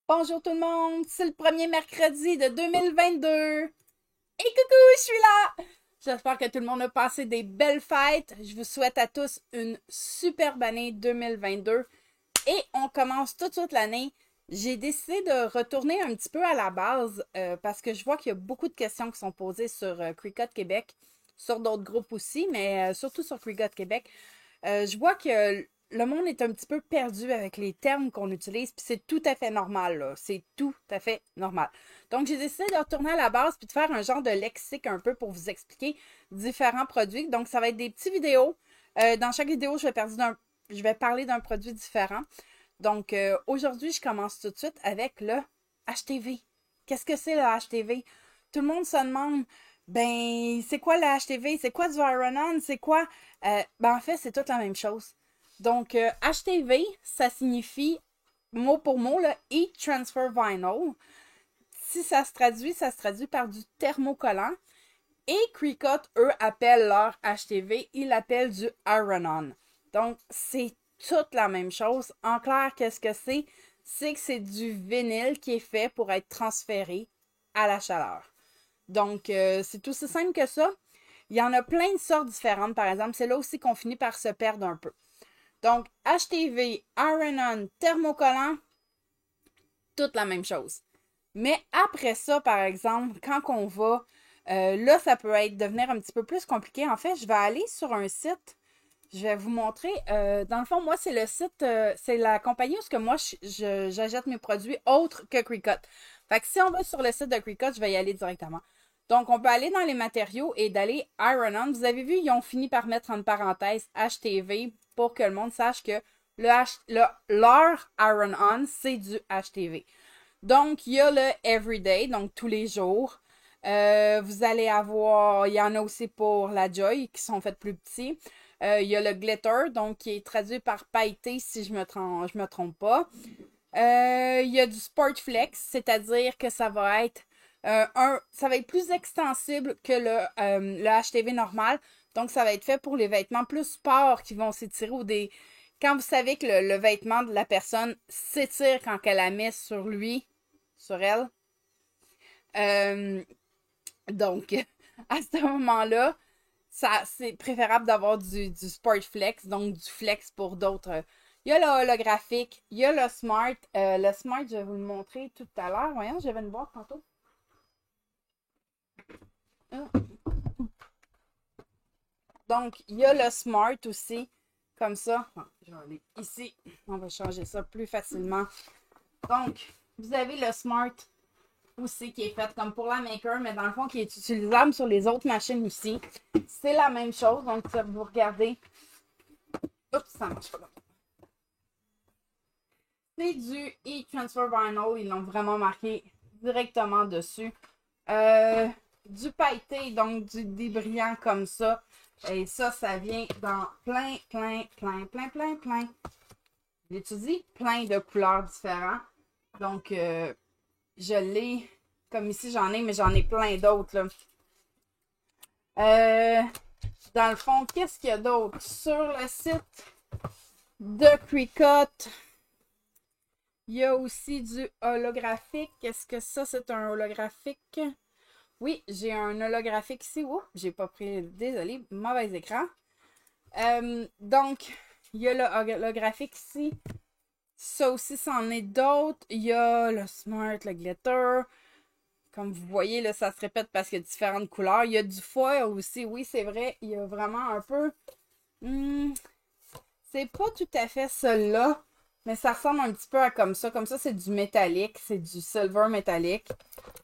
Bonjour tout le monde, c'est le premier mercredi de 2022. Et coucou, je suis là! J'espère que tout le monde a passé des belles fêtes. Je vous souhaite à tous une superbe année 2022. Et on commence tout de suite l'année. J'ai décidé de retourner un petit peu à la base parce que je vois qu'il y a beaucoup de questions qui sont posées sur Cricut Québec, sur d'autres groupes aussi, mais surtout sur Cricut Québec. Je vois que le monde est un petit peu perdu avec les termes qu'on utilise, puis c'est tout à fait normal, là. C'est tout à fait normal. Donc, j'ai décidé de retourner à la base puis de faire un genre de lexique un peu pour vous expliquer différents produits. Donc, ça va être des petites vidéos. Dans chaque vidéo, je vais parler d'un produit différent. Donc, aujourd'hui, je commence tout de suite avec le HTV. Qu'est-ce que c'est le HTV? Tout le monde se demande, ben, c'est quoi le HTV? C'est quoi du Iron-On? C'est quoi? En fait, c'est toute la même chose. Donc, HTV, ça signifie, mot pour mot, le Heat Transfer Vinyl. Si ça se traduit par du thermocollant. Et Cricut, eux, appellent leur HTV, ils l'appellent du Iron-On. Donc, c'est toute la même chose. En clair, qu'est-ce que c'est? C'est que c'est du vinyle qui est fait pour être transféré à la chaleur. Donc, c'est aussi simple que ça. Il y en a plein de sortes différentes, par exemple. C'est là aussi qu'on finit par se perdre un peu. Donc, HTV, Iron-On, thermocollant, toute la même chose. Mais après ça, par exemple, quand on va, là, ça peut devenir un petit peu plus compliqué. En fait, je vais aller sur un site. Je vais vous montrer. Dans le fond, moi, c'est le site, c'est la compagnie où moi, j'achète mes produits autres que Cricut. Fait que si on va sur le site de Cricut, je vais y aller directement. Donc, on peut aller dans les matériaux et d'aller Iron-On. Vous avez vu, ils ont fini par mettre en parenthèse HTV pour que le monde sache que leur Iron-On, c'est du HTV. Donc, il y a le Everyday, donc tous les jours. Vous allez avoir, il y en a aussi pour la Joy, qui sont faits plus petits. Il y a le Glitter, donc qui est traduit par pailleté, si je me trompe pas. Il y a du Sport Flex, c'est-à-dire que ça va être plus extensible que le HTV normal. Donc, ça va être fait pour les vêtements plus sport qui vont s'étirer ou des... Quand vous savez que le vêtement de la personne s'étire quand elle la met sur lui, sur elle. Euh, donc, à ce moment-là, c'est préférable d'avoir du Sport Flex, donc du flex pour d'autres. Il y a le holographique, il y a le Smart. Le Smart, je vais vous le montrer tout à l'heure. Voyons, je vais le voir tantôt. Donc, il y a le Smart aussi, comme ça. Je vais aller ici. On va changer ça plus facilement. Donc, vous avez le Smart aussi qui est fait comme pour la Maker, mais dans le fond, qui est utilisable sur les autres machines aussi. C'est la même chose. Donc, ça, vous regardez. Oups, ça marche pas. C'est du Heat Transfer Vinyl. Ils l'ont vraiment marqué directement dessus. Du pailleté, donc du débrillant comme ça. Et ça vient dans plein. J'étudie plein de couleurs différentes. Donc, je l'ai, comme ici j'en ai, mais j'en ai plein d'autres. Dans le fond, qu'est-ce qu'il y a d'autre? Sur le site de Cricut, il y a aussi du holographique. Est-ce que ça, c'est un holographique? Oui, j'ai un holographique ici. Oups, j'ai pas pris. Désolé, mauvais écran. Donc, il y a le holographique ici. Ça aussi, c'en est d'autres. Il y a le Smart, le Glitter. Comme vous voyez, là, ça se répète parce qu'il y a différentes couleurs. Il y a du foil aussi. Oui, c'est vrai. Il y a vraiment un peu... c'est pas tout à fait celui-là. Mais ça ressemble un petit peu à comme ça. Comme ça, c'est du métallique. C'est du silver métallique.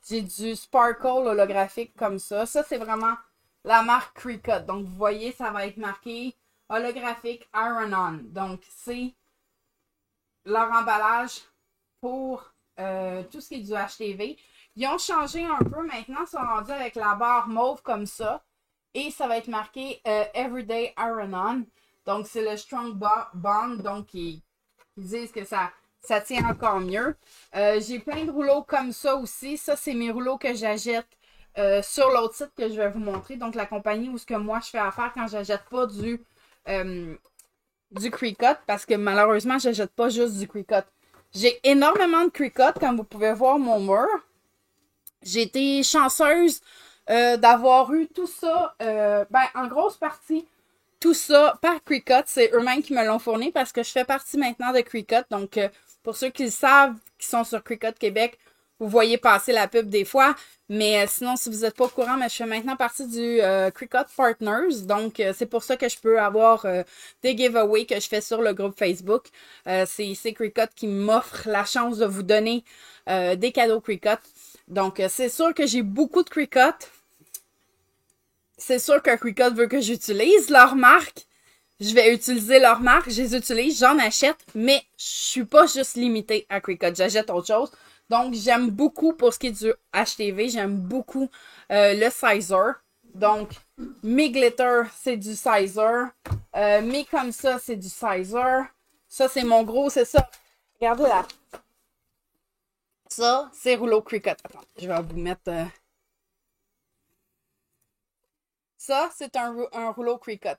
J'ai du sparkle holographique comme ça. Ça, c'est vraiment la marque Cricut. Donc, vous voyez, ça va être marqué holographique Iron-On. Donc, c'est leur emballage pour tout ce qui est du HTV. Ils ont changé un peu. Maintenant, ils sont rendus avec la barre mauve comme ça. Et ça va être marqué Everyday Iron-On. Donc, c'est le Strong Bond. Donc, ils disent que ça tient encore mieux. J'ai plein de rouleaux comme ça aussi. Ça, c'est mes rouleaux que j'achète sur l'autre site que je vais vous montrer. Donc, la compagnie où ce que moi, je fais affaire quand j'achète pas du Cricut. Parce que malheureusement, j'achète pas juste du Cricut. J'ai énormément de Cricut, comme vous pouvez voir mon mur. J'ai été chanceuse d'avoir eu tout ça, en grosse partie, tout ça par Cricut. C'est eux-mêmes qui me l'ont fourni parce que je fais partie maintenant de Cricut. Donc, pour ceux qui le savent, qui sont sur Cricut Québec, vous voyez passer la pub des fois. Mais sinon, si vous n'êtes pas au courant, mais je fais maintenant partie du Cricut Partners. Donc, c'est pour ça que je peux avoir des giveaways que je fais sur le groupe Facebook. C'est Cricut qui m'offre la chance de vous donner des cadeaux Cricut. Donc, c'est sûr que j'ai beaucoup de Cricut. C'est sûr que Cricut veut que j'utilise leur marque. Je vais utiliser leur marque, je les utilise, j'en achète, mais je suis pas juste limitée à Cricut. J'achète autre chose. Donc, j'aime beaucoup, pour ce qui est du HTV, j'aime beaucoup le Sizer. Donc, mes glitters, c'est du Sizer. Mes comme ça, c'est du Sizer. Ça, c'est mon gros, c'est ça. Regardez là. Ça, c'est rouleau Cricut. Attends, je vais vous mettre... Ça, c'est un rouleau Cricut.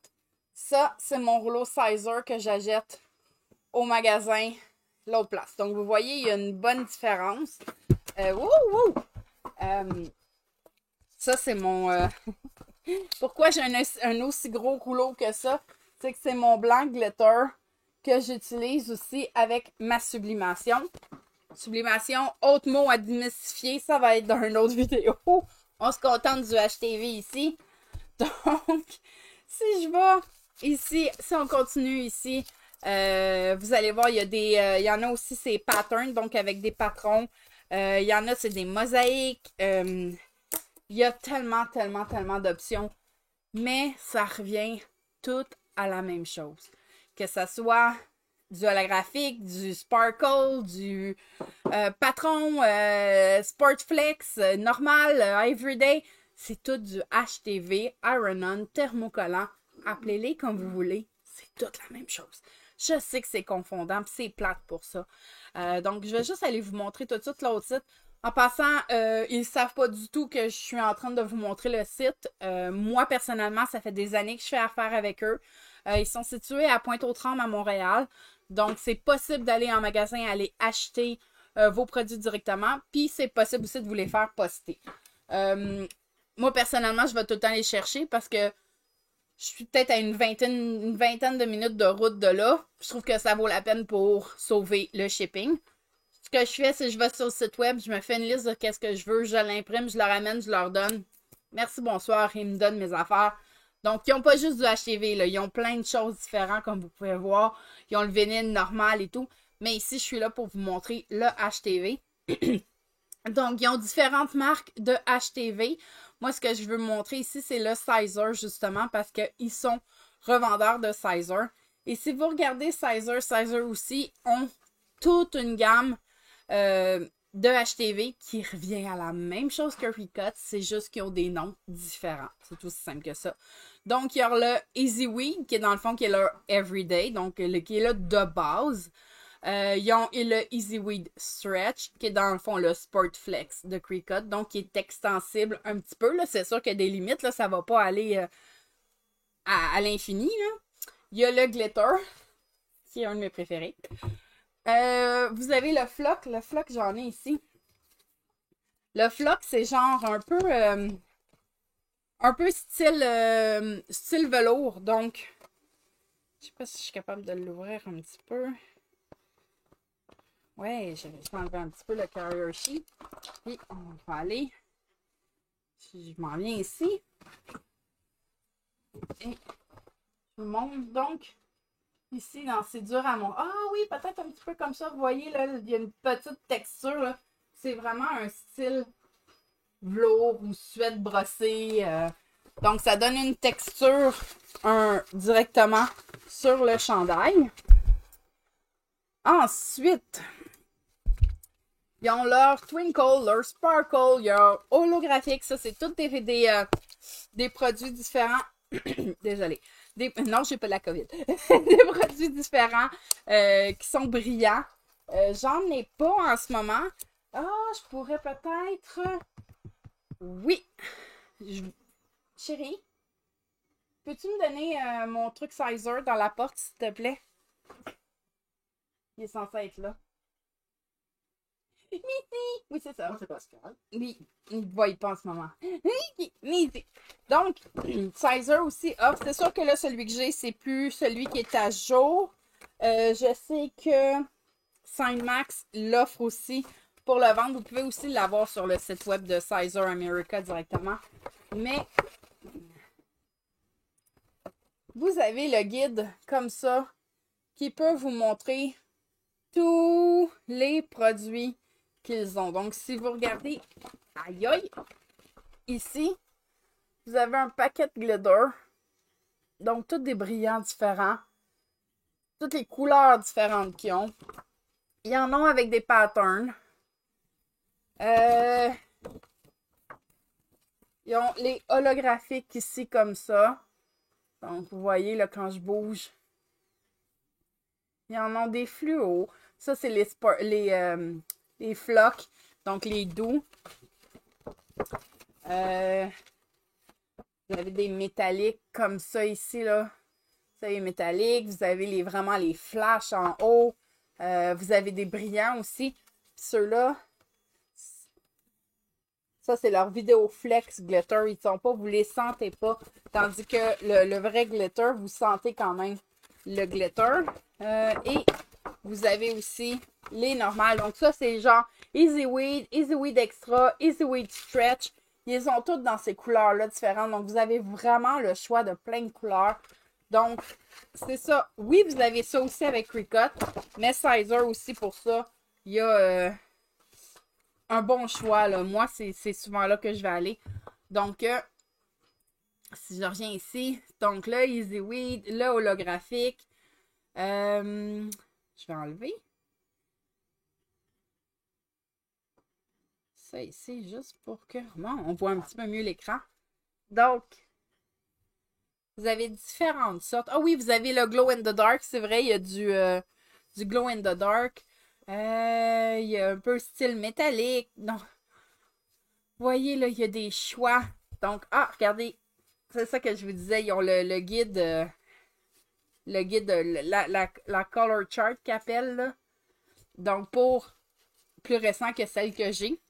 Ça, c'est mon rouleau Sizer que j'achète au magasin, l'autre place. Donc, vous voyez, il y a une bonne différence. Ça, c'est mon... Pourquoi j'ai un aussi gros rouleau que ça? C'est que c'est mon blanc glitter que j'utilise aussi avec ma sublimation. Sublimation, autre mot à démystifier, ça va être dans une autre vidéo. On se contente du HTV ici. Donc, si je vais ici, si on continue ici, vous allez voir, il y en a aussi ces patterns, donc avec des patrons. Il y en a, c'est des mosaïques. Il y a tellement, tellement, tellement d'options. Mais ça revient tout à la même chose. Que ça soit du holographique, du sparkle, du patron, Sportflex, normal, everyday. C'est tout du HTV, Iron-On, thermocollant. Appelez-les comme vous voulez. C'est toute la même chose. Je sais que c'est confondant, c'est plate pour ça. Donc, je vais juste aller vous montrer tout de suite l'autre site. En passant, ils ne savent pas du tout que je suis en train de vous montrer le site. Moi, personnellement, ça fait des années que je fais affaire avec eux. Ils sont situés à Pointe-aux-Trembles à Montréal. Donc, c'est possible d'aller en magasin, aller acheter vos produits directement. Puis, c'est possible aussi de vous les faire poster. Moi, personnellement, je vais tout le temps les chercher parce que je suis peut-être à une vingtaine de minutes de route de là. Je trouve que ça vaut la peine pour sauver le shipping. Ce que je fais, c'est que je vais sur le site web, je me fais une liste de qu'est-ce que je veux, je l'imprime, je le ramène, je leur donne. Merci, bonsoir, ils me donnent mes affaires. Donc, ils n'ont pas juste du HTV, là. Ils ont plein de choses différentes, comme vous pouvez voir. Ils ont le vinyle normal et tout. Mais ici, je suis là pour vous montrer le HTV. Donc, ils ont différentes marques de HTV. Moi, ce que je veux montrer ici, c'est le Sizer, justement, parce qu'ils sont revendeurs de Sizer. Et si vous regardez Sizer aussi ont toute une gamme de HTV qui revient à la même chose que Cricut, c'est juste qu'ils ont des noms différents. C'est aussi simple que ça. Donc, il y a le Easy Weed, qui est dans le fond, qui est leur Everyday, donc qui est là de base. Ils ont le Easy Weed Stretch, qui est dans le fond le Sport Flex de Cricut, donc qui est extensible un petit peu. C'est sûr qu'il y a des limites, là, ça va pas aller à l'infini. Il y a le Glitter, qui est un de mes préférés. Vous avez le Flock. Le Flock, j'en ai ici. Le Flock, c'est genre un peu style velours. Donc, je sais pas si je suis capable de l'ouvrir un petit peu. Ouais, je vais enlever un petit peu le carrier sheet. Et on va aller. Je m'en viens ici. Et je vous montre donc. Ici, c'est dur à mon... Ah oui, peut-être un petit peu comme ça. Vous voyez, là, il y a une petite texture. Là. C'est vraiment un style velours ou suède brossée. Donc, ça donne une texture directement sur le chandail. Ensuite, ils ont leur Twinkle, leur Sparkle, leur holographique. Ça, c'est tous des produits différents. Désolée. Non, j'ai pas la COVID. Des produits différents qui sont brillants. J'en ai pas en ce moment. Ah, je pourrais peut-être... Oui. Chérie, peux-tu me donner mon truc Sizer dans la porte, s'il te plaît? Il est censé être là. Oui, c'est ça. Moi, c'est Pascal. Oui, il ne voit pas en ce moment. Donc, Sizer aussi offre. C'est sûr que là, celui que j'ai, c'est plus celui qui est à jour. Je sais que SignMax l'offre aussi pour le vendre. Vous pouvez aussi l'avoir sur le site web de Sizer America directement. Mais vous avez le guide comme ça qui peut vous montrer tous les produits qu'ils ont. Donc, si vous regardez, aïe aïe, ici, vous avez un paquet de glitter. Donc, tous des brillants différents. Toutes les couleurs différentes qu'ils ont. Il y en a avec des patterns. Ils ont les holographiques ici comme ça. Donc, vous voyez, là, quand je bouge. Il y en a des fluos. Ça, c'est les flocs. Donc, les doux. Vous avez des métalliques comme ça ici, là. Ça, les métalliques. Vous avez vraiment les flashs en haut. Vous avez des brillants aussi. Ceux-là, ça, c'est leur Vidéo Flex Glitter. Ils ne sont pas, vous les sentez pas. Tandis que le vrai glitter, vous sentez quand même le glitter. Et vous avez aussi les normales. Donc ça, c'est genre Easy Weed Extra, Easy Weed Stretch. Ils ont toutes dans ces couleurs-là différentes. Donc, vous avez vraiment le choix de plein de couleurs. Donc, c'est ça. Oui, vous avez ça aussi avec Cricut, mais Sizer aussi pour ça. Il y a un bon choix, là. Moi, c'est souvent là que je vais aller. Donc, si je reviens ici, donc là, Easy Weed, le holographique. Je vais enlever. Ça ici, juste pour que on voit un petit peu mieux l'écran. Donc, vous avez différentes sortes. Ah oui, vous avez le glow in the dark, c'est vrai, il y a du glow in the dark. Il y a un peu style métallique. Donc, vous voyez, là, il y a des choix. Donc, regardez, c'est ça que je vous disais, ils ont le guide, la color chart qu'ils appellent, là. Donc, pour plus récent que celle que j'ai.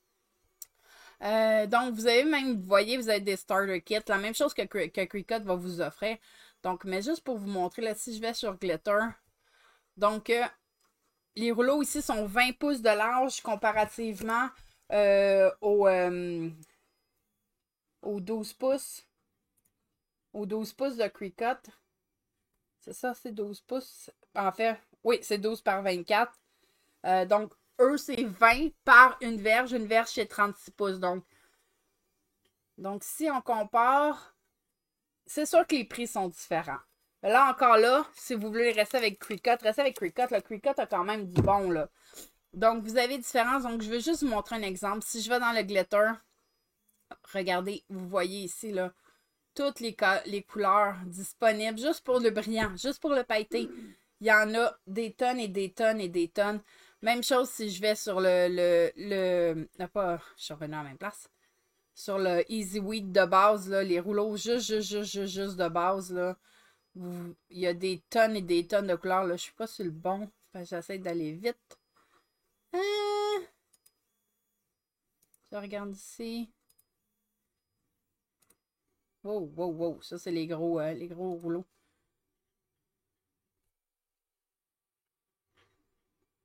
Donc, vous avez même, vous voyez, vous avez des starter kits. La même chose que Cricut va vous offrir. Donc, mais juste pour vous montrer, là, si je vais sur Glitter. Donc, les rouleaux ici sont 20 pouces de large comparativement aux 12 pouces. Aux 12 pouces de Cricut. C'est ça, c'est 12 pouces. En fait, oui, c'est 12 par 24. Donc, eux, c'est 20 par une verge. Une verge, c'est 36 pouces. Donc, si on compare, c'est sûr que les prix sont différents. Mais là, encore là, si vous voulez rester avec Cricut, restez avec Cricut. Le Cricut a quand même du bon, là. Donc, vous avez différence. Donc, je vais juste vous montrer un exemple. Si je vais dans le glitter, regardez, vous voyez ici, là, toutes les couleurs disponibles, juste pour le brillant, juste pour le pailleté. Il y en a des tonnes et des tonnes et des tonnes. Même chose si je vais sur pas, je suis revenue à la même place. Sur le Easy Weed de base, là, les rouleaux juste de base, là. Il y a des tonnes et des tonnes de couleurs, là. Je suis pas sur le bon. J'essaie d'aller vite. Je regarde ici. Wow, wow, wow. Ça, c'est les gros rouleaux.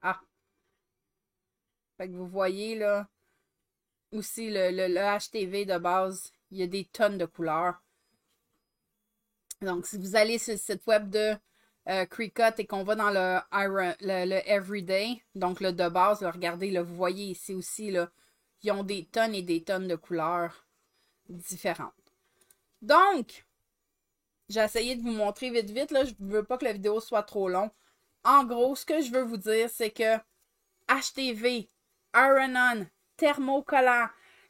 Ah. Fait que vous voyez, là, aussi le HTV de base, il y a des tonnes de couleurs. Donc, si vous allez sur le site web de Cricut et qu'on va dans le Everyday, donc le de base, là, regardez, là, vous voyez ici aussi, là, ils ont des tonnes et des tonnes de couleurs différentes. Donc, j'ai essayé de vous montrer vite vite, là, je ne veux pas que la vidéo soit trop longue. En gros, ce que je veux vous dire, c'est que HTV, Iron-On, thermocollant,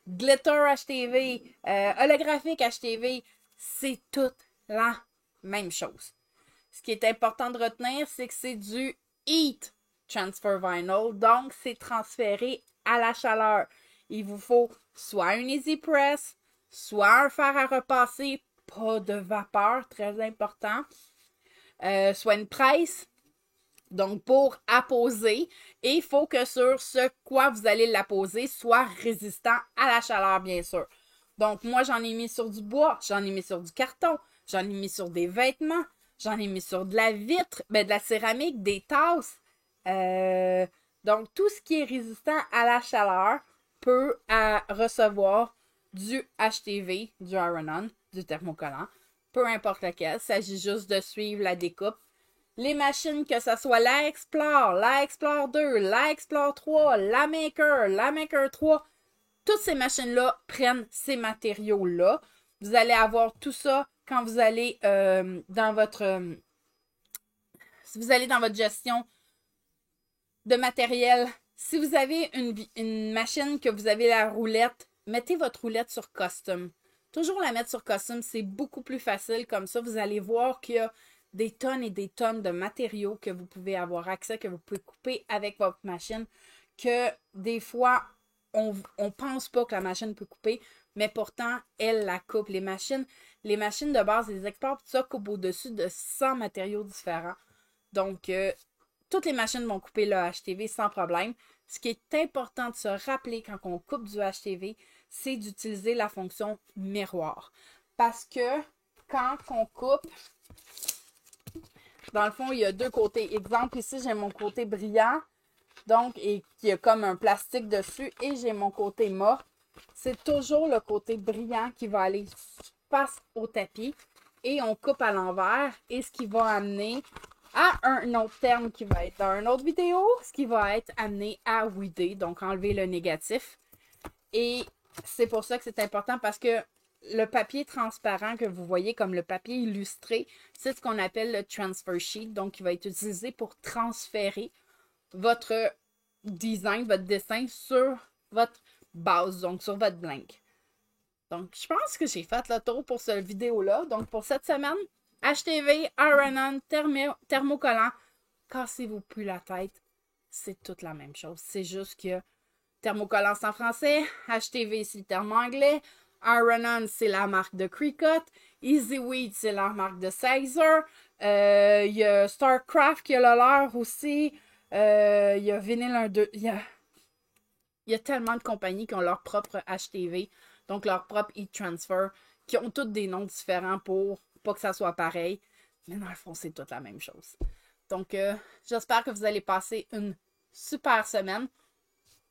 glitter HTV, holographique HTV, c'est toute la même chose. Ce qui est important de retenir, c'est que c'est du Heat Transfer Vinyl, donc c'est transféré à la chaleur. Il vous faut soit un Easy Press, soit un fer à repasser, pas de vapeur, très important, soit une presse. Donc, pour apposer, et il faut que sur ce quoi vous allez l'apposer soit résistant à la chaleur, bien sûr. Donc, moi, j'en ai mis sur du bois, j'en ai mis sur du carton, j'en ai mis sur des vêtements, j'en ai mis sur de la vitre, de la céramique, des tasses. Donc, tout ce qui est résistant à la chaleur peut recevoir du HTV, du Iron-On, du thermocollant, peu importe lequel. Il s'agit juste de suivre la découpe. Les machines, que ce soit la Explore 2, la Explore 3, la Maker 3, toutes ces machines-là prennent ces matériaux-là. Vous allez avoir tout ça quand vous allez dans votre gestion de matériel. Si vous avez une machine que vous avez la roulette, mettez votre roulette sur Custom. Toujours la mettre sur Custom, c'est beaucoup plus facile. Comme ça, vous allez voir qu'il y a des tonnes et des tonnes de matériaux que vous pouvez avoir accès, que vous pouvez couper avec votre machine, que des fois, on pense pas que la machine peut couper, mais pourtant, elle la coupe. Les machines de base, les experts, tout ça, coupent au-dessus de 100 matériaux différents. Donc, toutes les machines vont couper le HTV sans problème. Ce qui est important de se rappeler quand on coupe du HTV, c'est d'utiliser la fonction miroir. Parce que quand on coupe, dans le fond, il y a deux côtés. Exemple, ici, j'ai mon côté brillant, donc, et qui a comme un plastique dessus, et j'ai mon côté mort. C'est toujours le côté brillant qui va aller face au tapis, et on coupe à l'envers, et ce qui va amener à un autre terme qui va être dans une autre vidéo, ce qui va être amené à weeder, donc enlever le négatif. Et c'est pour ça que c'est important, parce que le papier transparent que vous voyez comme le papier illustré, c'est ce qu'on appelle le transfer sheet, donc qui va être utilisé pour transférer votre design, votre dessin sur votre base, donc sur votre blank. Donc, je pense que j'ai fait le tour pour cette vidéo-là. Donc, pour cette semaine, HTV, Iron-On, thermocollant, cassez-vous plus la tête. C'est toute la même chose. C'est juste que thermocollant, c'est en français. HTV, c'est le terme anglais. Iron-On, c'est la marque de Cricut. EasyWeed, c'est la marque de Sizer. Il y a Starcraft qui a le leur aussi. Il y a Vinyl 12. Il y a tellement de compagnies qui ont leur propre HTV, donc leur propre e-transfer, qui ont toutes des noms différents pour pas que ça soit pareil. Mais dans le fond, c'est toute la même chose. Donc, j'espère que vous allez passer une super semaine.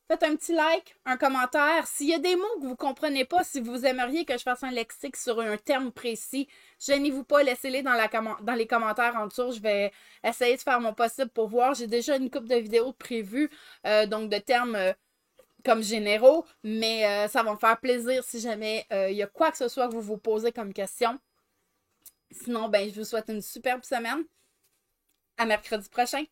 Faites un petit like, un commentaire. S'il y a des mots que vous ne comprenez pas, si vous aimeriez que je fasse un lexique sur un terme précis, gênez-vous pas, laissez-les dans les commentaires en dessous. Je vais essayer de faire mon possible pour voir. J'ai déjà une couple de vidéos prévues, donc de termes comme généraux, mais ça va me faire plaisir si jamais il y a quoi que ce soit que vous vous posez comme question. Sinon, je vous souhaite une superbe semaine. À mercredi prochain.